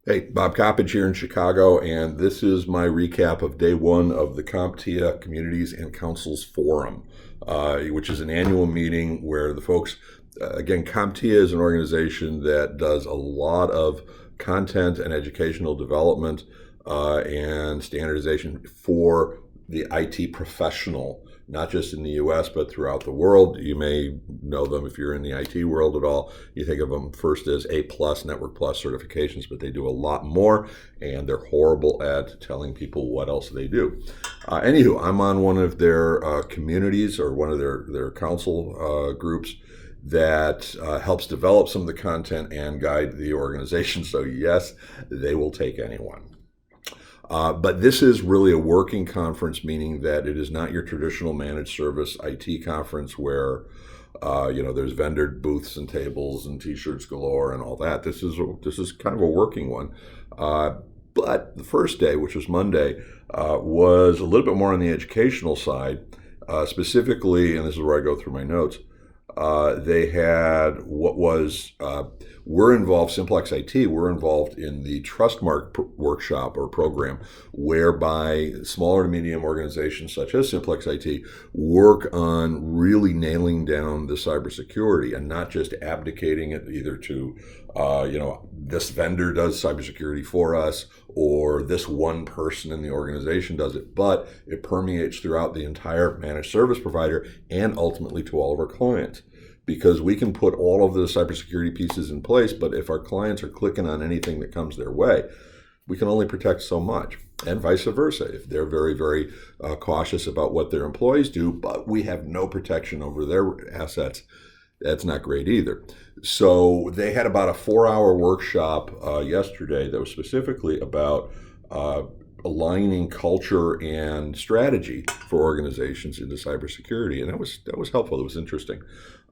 Hey, Bob Coppage here in Chicago, and this is my recap of day one of the CompTIA Communities and Councils Forum, which is an annual meeting where the folks, again, CompTIA is an organization that does a lot of content and educational development and standardization for the IT professional, not just in the US, but throughout the world. You may know them if you're in the IT world at all. You think of them first as A plus, Network Plus certifications, but they do a lot more, and they're horrible at telling people what else they do. Anywho, I'm on one of their communities or one of their council groups that helps develop some of the content and guide the organization. So yes, they will take anyone. But this is really a working conference, meaning that it is not your traditional managed service IT conference where there's vendor booths and tables and T-shirts galore and all that. This is kind of a working one. But the first day, which was Monday, was a little bit more on the educational side, specifically, and this is where I go through my notes. They had what was, we're involved, Simplex IT, we're involved in the Trustmark workshop or program, whereby smaller to medium organizations such as Simplex IT work on really nailing down the cybersecurity and not just abdicating it either to, this vendor does cybersecurity for us or this one person in the organization does it, but it permeates throughout the entire managed service provider and ultimately to all of our clients. Because we can put all of the cybersecurity pieces in place, but if our clients are clicking on anything that comes their way, we can only protect so much, and vice versa. If they're very, very cautious about what their employees do, but we have no protection over their assets, that's not great either. So they had about a 4-hour workshop yesterday that was specifically about aligning culture and strategy for organizations into cybersecurity, and that was helpful. It was interesting,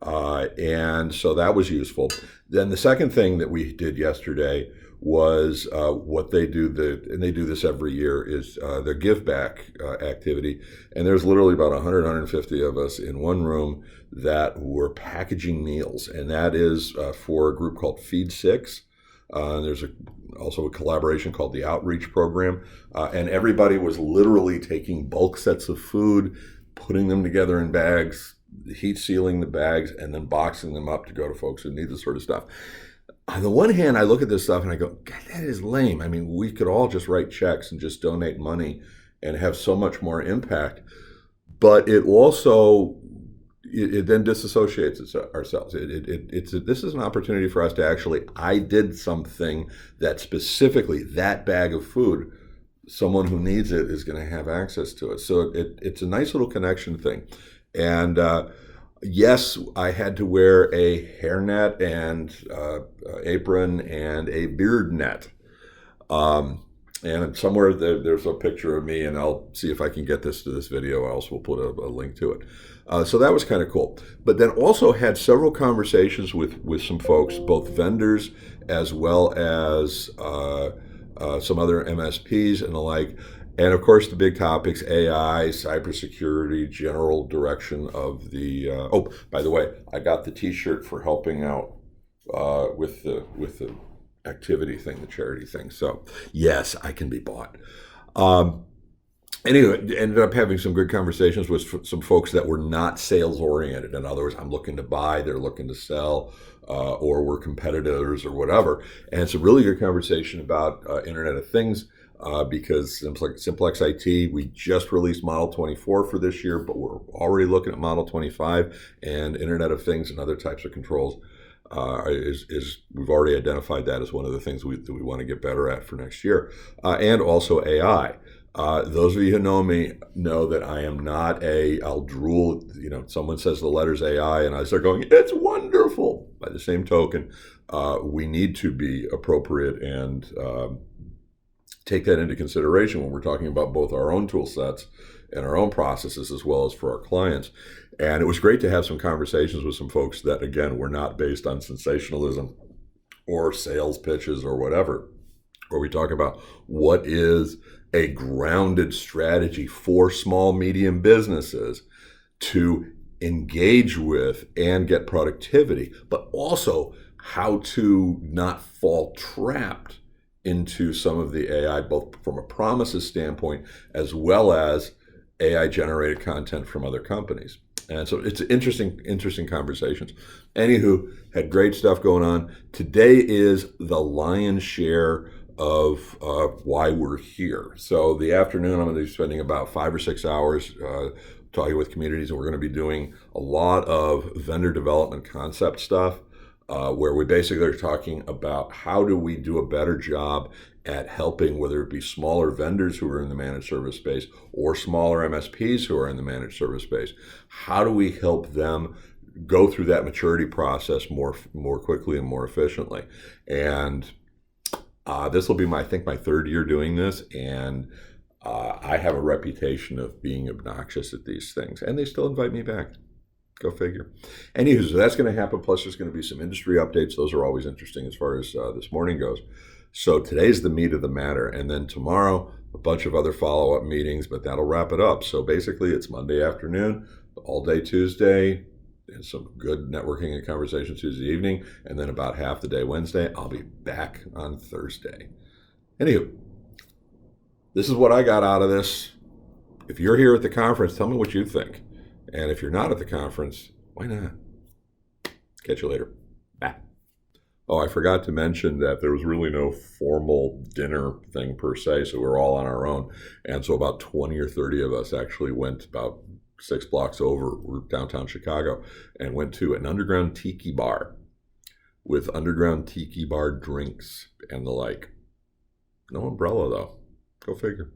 and so that was useful. Then the second thing that we did yesterday was what they do, and they do this every year, is their give back activity. And there's literally about 100, 150 of us in one room that were packaging meals, and that is for a group called Feed 6. There's also a collaboration called the Outreach Program, and everybody was literally taking bulk sets of food, putting them together in bags, heat sealing the bags, and then boxing them up to go to folks who need this sort of stuff. On the one hand, I look at this stuff and I go, God, that is lame. I mean, we could all just write checks and just donate money and have so much more impact. But it also it then disassociates ourselves. This is an opportunity for us to actually, I did something that specifically, that bag of food, someone who needs it is going to have access to it. So it's a nice little connection thing. And yes, I had to wear a hairnet and apron and a beard net. And somewhere there's a picture of me, and I'll see if I can get this to this video. Else we'll put a link to it. So that was kind of cool. But then also had several conversations with some folks, both vendors as well as some other MSPs and the like. And of course, the big topics: AI, cybersecurity, general direction of the. By the way, I got the T-shirt for helping out with the activity thing, the charity thing. So yes, I can be bought. Anyway, ended up having some good conversations with some folks that were not sales oriented. In other words, I'm looking to buy, they're looking to sell, or we're competitors or whatever. And it's a really good conversation about Internet of Things. Because Simplex IT, we just released Model 24 for this year, but we're already looking at Model 25, and Internet of Things and other types of controls we've already identified that as one of the things that we want to get better at for next year, and also AI. Those of you who know me know that I am not I'll drool, someone says the letters AI and I start going, it's wonderful. By the same token, we need to be appropriate and take that into consideration when we're talking about both our own tool sets and our own processes as well as for our clients. And it was great to have some conversations with some folks that, again, were not based on sensationalism or sales pitches or whatever, where we talk about what is a grounded strategy for small, medium businesses to engage with and get productivity, but also how to not fall trapped into some of the AI, both from a promises standpoint as well as AI generated content from other companies. And so it's interesting conversations. Anywho, had great stuff going on. Today is the lion's share of why we're here. So the afternoon, I'm going to be spending about 5 or 6 hours talking with communities, and we're going to be doing a lot of vendor development concept stuff, where we basically are talking about how do we do a better job at helping, whether it be smaller vendors who are in the managed service space or smaller MSPs who are in the managed service space. How do we help them go through that maturity process more quickly and more efficiently? And this will be I think my third year doing this, and I have a reputation of being obnoxious at these things, and they still invite me back. Go figure. Anywho, so that's going to happen. Plus, there's going to be some industry updates. Those are always interesting as far as this morning goes. So today's the meat of the matter. And then tomorrow, a bunch of other follow-up meetings, but that'll wrap it up. So basically, it's Monday afternoon, all day Tuesday, and some good networking and conversation Tuesday evening, and then about half the day Wednesday. I'll be back on Thursday. Anywho, this is what I got out of this. If you're here at the conference, tell me what you think. And if you're not at the conference, why not? Catch you later. Bye. Oh, I forgot to mention that there was really no formal dinner thing per se, so we were all on our own. And so about 20 or 30 of us actually went about 6 blocks over, we're downtown Chicago, and went to an underground tiki bar with underground tiki bar drinks and the like. No umbrella, though. Go figure.